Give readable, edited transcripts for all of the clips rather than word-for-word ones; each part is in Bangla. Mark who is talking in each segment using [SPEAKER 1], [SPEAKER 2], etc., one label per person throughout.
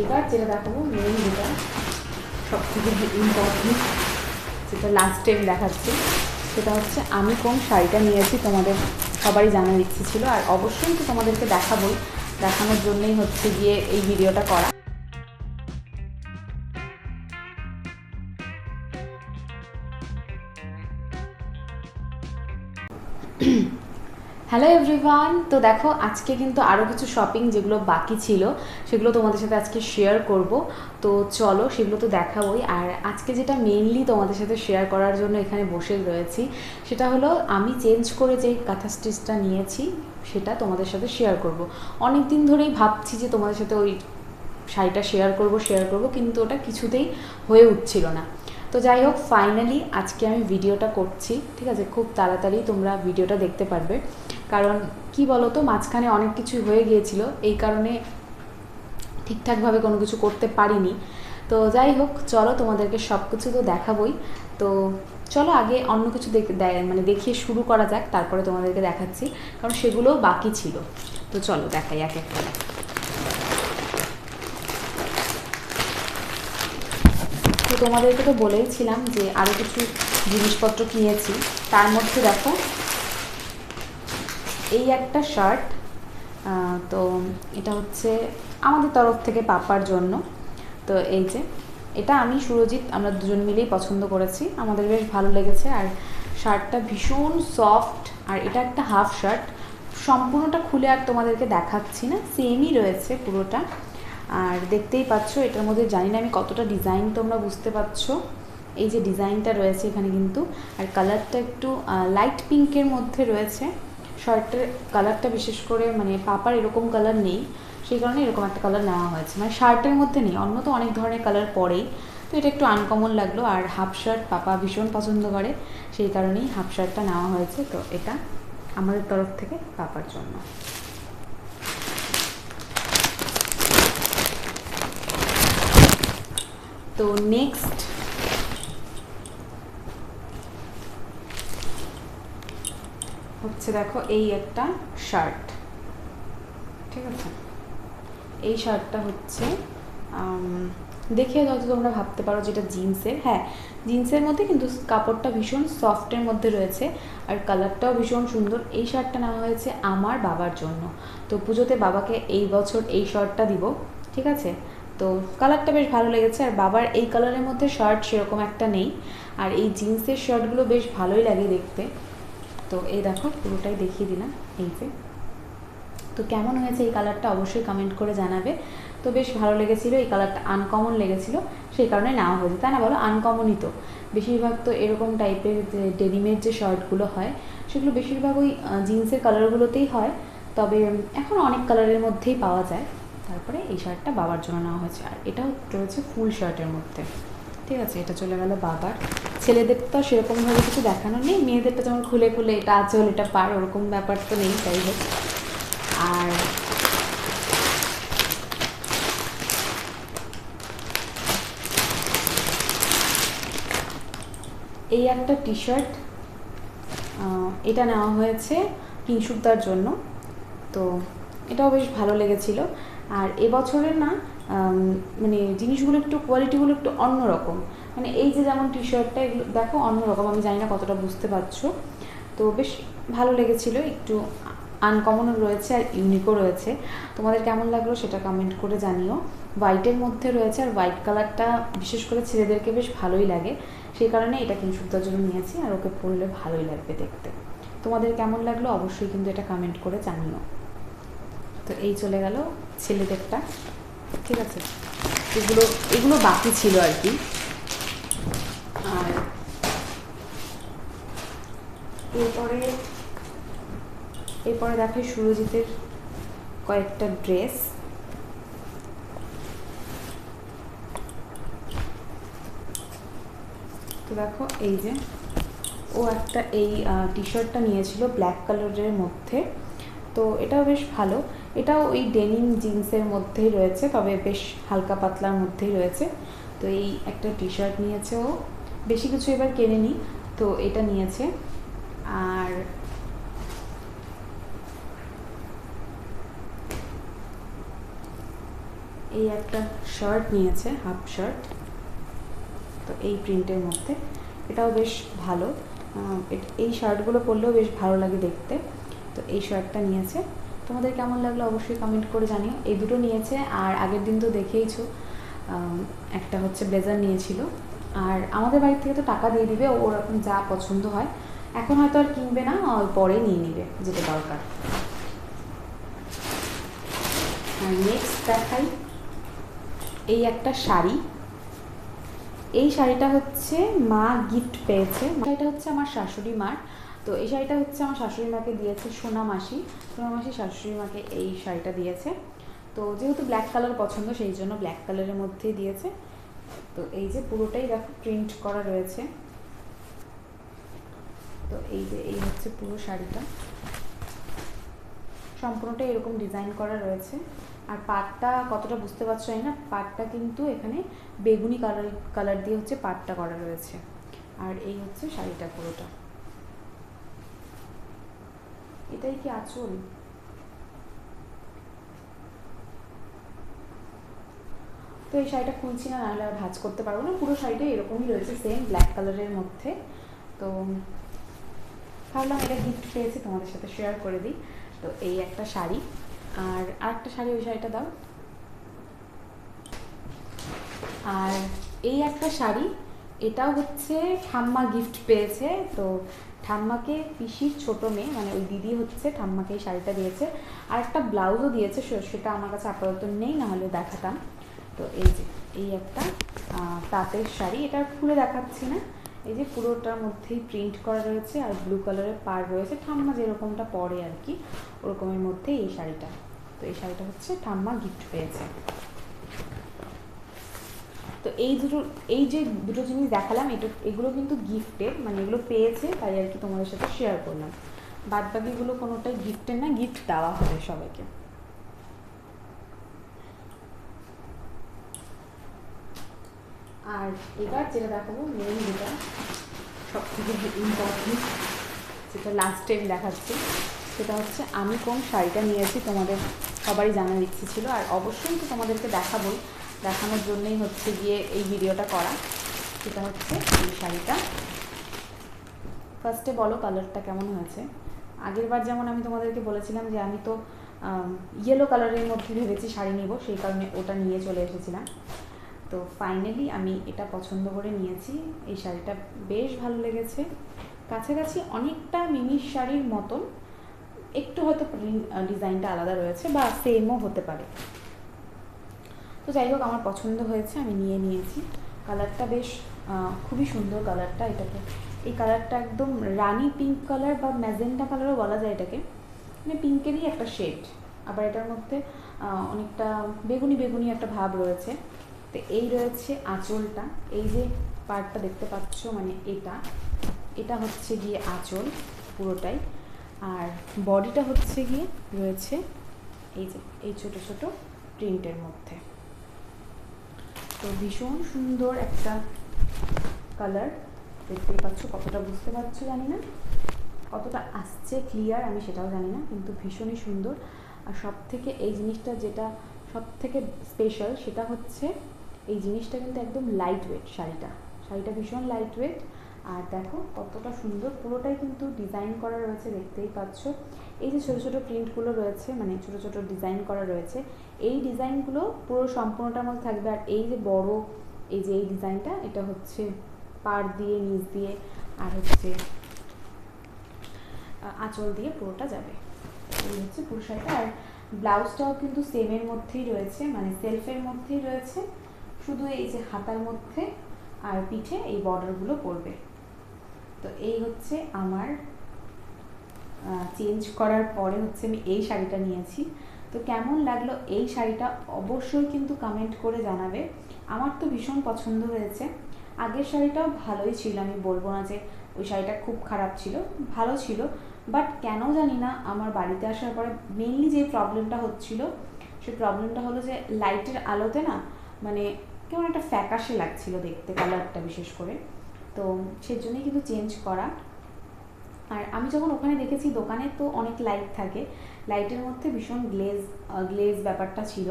[SPEAKER 1] এবার যেটা দেখাবো মেইন যেটা সবথেকে ইম্পর্টেন্ট, যেটা লাস্ট টাইম দেখাচ্ছি, সেটা হচ্ছে আমি কোন শাড়িটা নিয়েছি তোমাদের সবারই জানার ইচ্ছে ছিল, আর অবশ্যই তো তোমাদেরকে দেখাবোই, দেখানোর জন্যই হচ্ছে গিয়ে এই ভিডিওটা করা। হ্যালো এভরিওয়ান, তো দেখো আজকে কিন্তু আরও কিছু শপিং যেগুলো বাকি ছিল সেগুলো তোমাদের সাথে আজকে শেয়ার করব। তো চলো সেগুলো তো দেখাবোই। আর আজকে যেটা মেইনলি তোমাদের সাথে শেয়ার করার জন্য এখানে বসে রয়েছি সেটা হলো আমি চেঞ্জ করে যেই কাঁথা স্টিচটা নিয়েছি সেটা তোমাদের সাথে শেয়ার করব। অনেক দিন ধরেই ভাবছি যে তোমাদের সাথে ওই শাড়িটা শেয়ার করব, কিন্তু ওটা কিছুতেই হয়ে উঠছিল না। তো যাই হোক, ফাইনালি আজকে আমি ভিডিওটা করছি, ঠিক আছে? খুব তাড়াতাড়ি তোমরা ভিডিওটা দেখতে পারবে, কারণ কি বলো তো, মাঝখানে অনেক কিছু হয়ে গিয়েছিল, এই কারণে ঠিকঠাকভাবে কোনো কিছু করতে পারিনি। তো যাই হোক, চলো তোমাদেরকে সব কিছু তো দেখাবোই। তো চলো আগে অন্য কিছু দেখিয়ে শুরু করা যাক, তারপরে তোমাদেরকে দেখাচ্ছি, কারণ সেগুলোও বাকি ছিল। তো চলো দেখাই এক একটা। তো তোমাদেরকে তো বলেইছিলাম যে আরও কিছু জিনিসপত্র কিনেছি, তার মধ্যে দেখো এই একটা শার্ট, তো এটা হচ্ছে আমাদের তরফ থেকে পাপার জন্য। তো এই যে এটা আমি সুরজিৎ আমরা দুজন মিলেই পছন্দ করেছি, আমাদের বেশ ভালো লেগেছে। আর শার্টটা ভীষণ সফট, আর এটা একটা হাফ শার্ট, সম্পূর্ণটা খুলে আর তোমাদেরকে দেখাচ্ছি না, সেমই রয়েছে পুরোটা। আর দেখতেই পাচ্ছ এটার মধ্যে, জানি না আমি কতটা ডিজাইন তোমরা বুঝতে পারছো, এই যে ডিজাইনটা রয়েছে এখানে কিন্তু, আর কালারটা একটু লাইট পিঙ্কের মধ্যে রয়েছে। শার্টের কালারটা বিশেষ করে মানে পাপার এরকম কালার নেই, সেই কারণে এরকম একটা কালার নেওয়া হয়েছে, মানে শার্টের মধ্যে নেই, অন্য তো অনেক ধরনের কালার পরেই, তো এটা একটু আনকমন লাগলো। আর হাফ শার্ট পাপা ভীষণ পছন্দ করে, সেই কারণেই হাফ শার্টটা নেওয়া হয়েছে। তো এটা আমাদের তরফ থেকে পাপার জন্য। তো নেক্সট হচ্ছে দেখো এই একটা শার্ট, ঠিক আছে? এই শার্টটা হচ্ছে দেখে হয়তো তোমরা ভাবতে পারো যেটা জিন্সের, হ্যাঁ জিন্সের মধ্যে, কিন্তু কাপড়টা ভীষণ সফটের মধ্যে রয়েছে, আর কালারটাও ভীষণ সুন্দর। এই শার্টটা নেওয়া হয়েছে আমার বাবার জন্য, তো পুজোতে বাবাকে এই বছর এই শার্টটা দিব, ঠিক আছে? তো কালারটা বেশ ভালো লেগেছে, আর বাবার এই কালারের মধ্যে শার্ট সেরকম একটা নেই, আর এই জিন্সের শার্টগুলো বেশ ভালোই লাগে দেখতে। তো এই দেখো পুরোটাই দেখিয়ে দিলাম, এই যে। তো কেমন হয়েছে এই কালারটা অবশ্যই কমেন্ট করে জানাবে। তো বেশ ভালো লেগেছিলো, এই কালারটা আনকমন লেগেছিলো, সেই কারণে নেওয়া হয়েছে, তাই না বলো? আনকমনই তো বেশিরভাগ, তো এরকম টাইপের যে ডেনিমের যে শার্টগুলো হয় সেগুলো বেশিরভাগ ওই জিন্সের কালারগুলোতেই হয়, তবে এখন অনেক কালারের মধ্যেই পাওয়া যায়। তারপরে এই শার্টটা বাবার জন্য নেওয়া হয়েছে, আর এটা রয়েছে ফুল শার্টের মধ্যে, ঠিক আছে? এটা চলে গেল বাবার। ছেলেদের তো সেরকমভাবে কিছু দেখানো নেই, মেয়েদেরটা যেমন খুলে খুলে এটা আঁচল এটা পার, ওরকম ব্যাপার তো নেই, যাই হোক। আর এই একটা টি শার্ট, এটা নেওয়া হয়েছে কিংশুকদার জন্য, তো এটাও বেশ ভালো লেগেছিল। আর এবছরের না মানে জিনিসগুলো একটু কোয়ালিটিগুলো একটু অন্যরকম, মানে এই যে যেমন টি শার্টটা, এগুলো দেখো অন্যরকম, আমি জানি না কতটা বুঝতে পারছো, তো বেশ ভালো লেগেছিলো, একটু আনকমনও রয়েছে আর ইউনিকও রয়েছে। তোমাদের কেমন লাগলো সেটা কমেন্ট করে জানিও। হোয়াইটের মধ্যে রয়েছে, আর হোয়াইট কালারটা বিশেষ করে ছেলেদেরকে বেশ ভালোই লাগে, সেই কারণে এটা কিংশুকদার জন্য নিয়েছি, আর ওকে পরলে ভালোই লাগবে দেখতে। তোমাদের কেমন লাগলো অবশ্যই কিন্তু এটা কমেন্ট করে জানিও। তো এই চলে গেল ছেলেদেরটা, ঠিক আছে? এগুলো বাকি ছিল আর কি। আর এরপরে দেখাই সুরজিতের কয়েকটা ড্রেস। তো দেখো এই যে ও একটা এই টি শার্টটা নিয়েছিল ব্ল্যাক কালারের মধ্যে, তো এটাও বেশ ভালো, এটাও ওই ডেনিম জিন্সের মধ্যেই রয়েছে, তবে বেশ হালকা পাতলার মধ্যেই রয়েছে। তো এই একটা টি শার্ট নিয়েছে ও, বেশি কিছু এবার কেনেনি, তো এটা নিয়েছে। আর এই একটা শার্ট নিয়েছে, হাফ শার্ট, তো এই প্রিন্টের মধ্যে, এটাও বেশ ভালো। এই শার্টগুলো পরলেও বেশ ভালো লাগে দেখতে। তো এই শার্টটা নিয়েছে, তোমাদের কেমন লাগলো অবশ্যই কমেন্ট করে জানিও। এই দুটো নিয়েছে, আর আগের দিন তো দেখেইছো একটা হচ্ছে ব্লেজার নিয়েছিল। আর আমাদের বাড়ি থেকে তো টাকা দিয়ে দিবে, ওরকম যা পছন্দ হয়। এখন হয়তো আর কিনবে না, পরে নিয়ে নিবে যেটা দরকার। আর নেক্সট দেখাই এই একটা শাড়ি। এই শাড়িটা হচ্ছে মা গিফট পেয়েছে, শাড়িটা হচ্ছে আমার শাশুড়ি মার। তো এই শাড়িটা হচ্ছে আমার শাশুড়ি মাকে দিয়েছে সোনা মাসি শাশুড়ি মাকে এই শাড়িটা দিয়েছে। তো যেহেতু ব্ল্যাক কালার পছন্দ, সেই জন্য ব্ল্যাক কালারের মধ্যেই দিয়েছে। তো এই যে পুরোটাই দেখো প্রিন্ট করা রয়েছে। তো এই যে এই হচ্ছে পুরো শাড়িটা, সম্পূর্ণটা এরকম ডিজাইন করা রয়েছে। আর পাটটা কতটা বুঝতে পারছো না, পাটটা কিন্তু এখানে বেগুনি কালার দিয়ে হচ্ছে পাটটা করা রয়েছে। আর এই হচ্ছে শাড়িটা পুরোটা। এটাই কি আঁচল? তো এই শাড়িটা খুলছি না, নাহলে আর ভাঁজ করতে পারবো না। পুরো শাড়িটা এরকমই রয়েছে, সেম ব্ল্যাক কালারের মধ্যে। তো ভাবলাম এটা গিফট পেয়েছি, তোমাদের সাথে শেয়ার করে দিই। তো এই একটা শাড়ি, আর আরেকটা শাড়ি, ওই শাড়িটা দাও। আর এই একটা শাড়ি, এটাও হচ্ছে ঠাম্মা গিফট পেয়েছে। তো ঠাম্মাকে পিসির ছোট মেয়ে, মানে ওই দিদি হচ্ছে ঠাম্মাকে এই শাড়িটা দিয়েছে। আর একটা ব্লাউজও দিয়েছে, সেটা আমার কাছে আপাতত নেই, নাহলে দেখাতাম। তো এই যে এই একটা তাঁতের শাড়ি, এটা খুলে দেখাচ্ছি না। এই যে পুরোটার মধ্যেই প্রিন্ট করা রয়েছে, আর ব্লু কালারের পাড় রয়েছে, ঠাম্মা যেরকমটা পরে আর কি ওরকমের মধ্যে এই শাড়িটা। তো এই শাড়িটা হচ্ছে ঠাম্মা গিফট পেয়েছে। তো এই যে দুটো জিনিস দেখালাম, এগুলো কিন্তু গিফটের, মানে এগুলো পেয়েছে তাই আর কি তোমাদের সাথে শেয়ার করলাম। বাদ বাকিগুলো কোনোটাই গিফটের না, গিফট দেওয়া হবে সবাইকে। আর এবার যেটা দেখাবো, মেইন যেটা সব থেকে ইম্পর্টেন্ট, যেটা লাস্ট টাইম দেখাচ্ছি, সেটা হচ্ছে আমি কোন শাড়িটা নিয়েছি। তোমাদের সবারই জানার ইচ্ছে ছিল, আর অবশ্যই তো তোমাদেরকে দেখাবোই, দেখানোর জন্যই হচ্ছে গিয়ে এই ভিডিওটা করা। সেটা হচ্ছে এই শাড়িটা। ফার্স্টে বলো কালারটা কেমন হয়েছে। আগের বার যেমন আমি তোমাদেরকে বলেছিলাম যে আমি তো ইয়েলো কালারের মধ্যে ভেবেছি শাড়ি নিব, সেই কারণে ওটা নিয়ে চলে এসেছিলাম। তো ফাইনালি আমি এটা পছন্দ করে নিয়েছি। এই শাড়িটা বেশ ভালো লেগেছে, কাছাকাছি অনেকটা মিমির শাড়ির মতন, একটু হয়তো ডিজাইনটা আলাদা রয়েছে বা সেমও হতে পারে। তো যাই হোক, আমার পছন্দ হয়েছে, আমি নিয়ে নিয়েছি। কালারটা বেশ খুবই সুন্দর কালারটা। এই কালারটা একদম রানি পিঙ্ক কালার বা ম্যাজেন্টা কালারও বলা যায় এটাকে, মানে পিঙ্কেরই একটা শেড। আবার এটার মধ্যে অনেকটা বেগুনি বেগুনি একটা ভাব রয়েছে। তো এই রয়েছে আঁচলটা, এই যে পার্টটা দেখতে পাচ্ছ, মানে এটা হচ্ছে গিয়ে আঁচল পুরোটাই। আর বডিটা হচ্ছে গিয়ে রয়েছে এই যে এই ছোট ছোট প্রিন্টের মধ্যে। তো ভীষণ সুন্দর একটা কালার, দেখতেই পাচ্ছ। কতটা বুঝতে পারছো জানি না, কতটা আসছে ক্লিয়ার আমি সেটাও জানি না, কিন্তু ভীষণই সুন্দর। আর সব থেকে এই জিনিসটা যেটা সব থেকে স্পেশাল, সেটা হচ্ছে এই জিনিসটা কিন্তু একদম লাইট ওয়েট। শাড়িটা ভীষণ লাইট ওয়েট। আর দেখো কতটা সুন্দর, পুরোটাই কিন্তু ডিজাইন করা রয়েছে, দেখতেই পাচ্ছ। এই যে ছোটো ছোটো প্রিন্টগুলো রয়েছে, মানে ছোটো ছোটো ডিজাইন করা রয়েছে, এই ডিজাইনগুলো পুরো সম্পূর্ণটার মধ্যে থাকবে। আর এই যে বড় এই যে এই ডিজাইনটা, এটা হচ্ছে পাড় দিয়ে, নিচ দিয়ে, আর হচ্ছে আঁচল দিয়ে পুরোটা যাবে। এই হচ্ছে পুরো শাড়িটা। আর ব্লাউজটাও কিন্তু সেমের মধ্যেই রয়েছে, মানে সেলফের মধ্যেই রয়েছে, শুধু এই যে হাতার মধ্যে আর পিঠে এই বর্ডারগুলো পড়বে। তো এই হচ্ছে আমার চেঞ্জ করার পরে হচ্ছে আমি এই শাড়িটা নিয়েছি। তো কেমন লাগলো এই শাড়িটা অবশ্যই কিন্তু কমেন্ট করে জানাবে। আমার তো ভীষণ পছন্দ হয়েছে। আগের শাড়িটাও ভালোই ছিল, আমি বলবো না যে ওই শাড়িটা খুব খারাপ ছিল, ভালো ছিল। বাট কেন জানি না আমার বাড়িতে আসার পরে মেনলি যে প্রবলেমটা হচ্ছিল, সেই প্রবলেমটা হলো যে লাইটের আলোতে না, মানে কেমন একটা ফ্যাকাশে লাগছিল দেখতে, কালারটা বিশেষ করে। তো সেই জন্যই কিন্তু চেঞ্জ করা। আর আমি যখন ওখানে দেখেছি দোকানে, তো অনেক লাইট থাকে, লাইটের মধ্যে ভীষণ গ্লেজ ব্যাপারটা ছিল।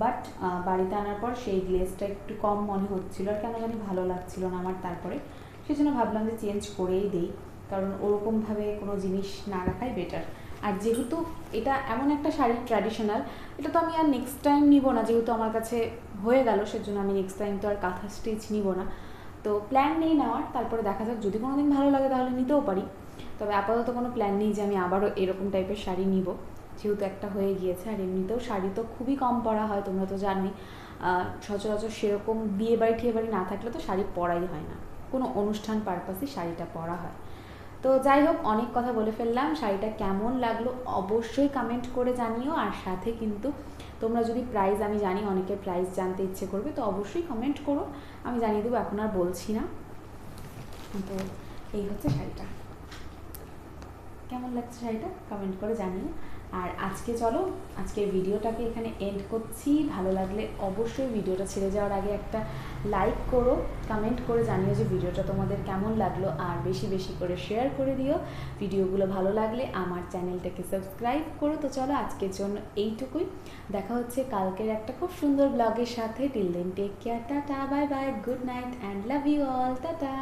[SPEAKER 1] বাট বাড়িতে আনার পর সেই গ্লেজটা একটু কম মনে হচ্ছিল আর কেন জানি ভালো লাগছিল না আমার। তারপরে সেই জন্য ভাবলাম যে চেঞ্জ করেই দিই, কারণ ওরকমভাবে কোনো জিনিস না রাখাই বেটার। আর যেহেতু এটা এমন একটা শাড়ি ট্র্যাডিশনাল, এটা তো আমি আর নেক্সট টাইম নিব না, যেহেতু আমার কাছে হয়ে গেল, সেজন্য আমি নেক্সট টাইম তো আর কাঁথা স্টিচ নিব না। তো প্ল্যান নেই নেওয়ার, তারপরে দেখা যাক, যদি কোনো দিন ভালো লাগে তাহলে নিতেও পারি। তবে আপাতত কোনো প্ল্যান নেই যে আমি আবারও এরকম টাইপের শাড়ি নিব, যেহেতু একটা হয়ে গিয়েছে। আর এমনিতেও শাড়ি তো খুবই কম পরা হয়, তোমরা তো জানোই। সচরাচর সেরকম বিয়ে বাড়ি ঠিয়ে বাড়ি না থাকলে তো শাড়ি পরাই হয় না, কোনো অনুষ্ঠান পারপাসই শাড়িটা পরা হয়। তো যাই হোক, অনেক কথা বলে ফেললাম। শাড়িটা কেমন লাগলো অবশ্যই কমেন্ট করে জানিও। আর সাথে কিন্তু তোমরা যদি প্রাইস, আমি জানি অনেকের প্রাইস জানতে ইচ্ছে করবে, তো অবশ্যই কমেন্ট করো, আমি জানিয়ে দেবো, এখন আর বলছি না। তো এই হচ্ছে শাড়িটা, কেমন লাগছে শাড়িটা কমেন্ট করে জানিও। আর আজকে চলো, আজকের ভিডিওটাকে এখানে এন্ড করছি। ভালো লাগলে অবশ্যই ভিডিওটা ছেড়ে যাওয়ার আগে একটা লাইক করো, কমেন্ট করে জানিও যে ভিডিওটা তোমাদের কেমন লাগলো, আর বেশি বেশি করে শেয়ার করে দিও। ভিডিওগুলো ভালো লাগলে আমার চ্যানেলটাকে সাবস্ক্রাইব করো। তো চলো, আজকের জন্য এইটুকুই। দেখা হচ্ছে কালকের একটা খুব সুন্দর ব্লগের সাথে। Till then take care, tata, bye bye, good night and love you all, tata.